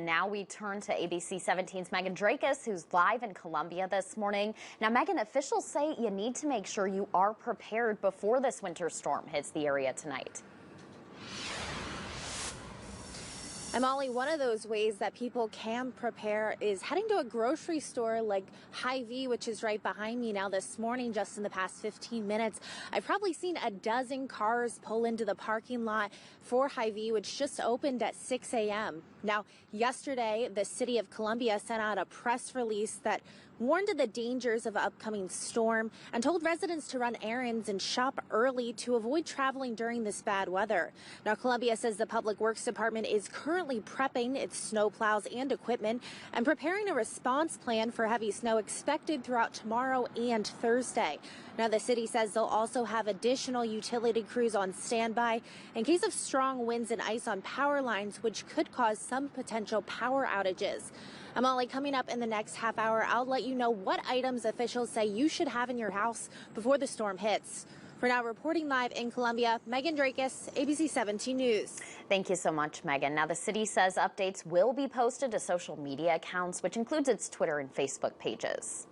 now we turn to ABC 17's Megan Drakis, who's live in Columbia this morning. Now, Megan, officials say you need to make sure you are prepared before this winter storm hits the area tonight. And Molly, one of those ways that people can prepare is heading to a grocery store like Hy-Vee, which is right behind me now. This morning, just in the past 15 minutes, I've probably seen a dozen cars pull into the parking lot for Hy-Vee, which just opened at 6 a.m. Now, yesterday, the city of Columbia sent out a press release that warned of the dangers of an upcoming storm and told residents to run errands and shop early to avoid traveling during this bad weather. Now, Columbia says the Public Works Department is currently prepping its snowplows and equipment and preparing a response plan for heavy snow expected throughout tomorrow and Thursday. Now, the city says they'll also have additional utility crews on standby in case of strong winds and ice on power lines, which could cause some potential power outages. Molly, coming up in the next half hour, I'll let you know what items officials say you should have in your house before the storm hits. For now, reporting live in Columbia, Megan Drakis, ABC 17 News. Thank you so much, Megan. Now, the city says updates will be posted to social media accounts, which includes its Twitter and Facebook pages.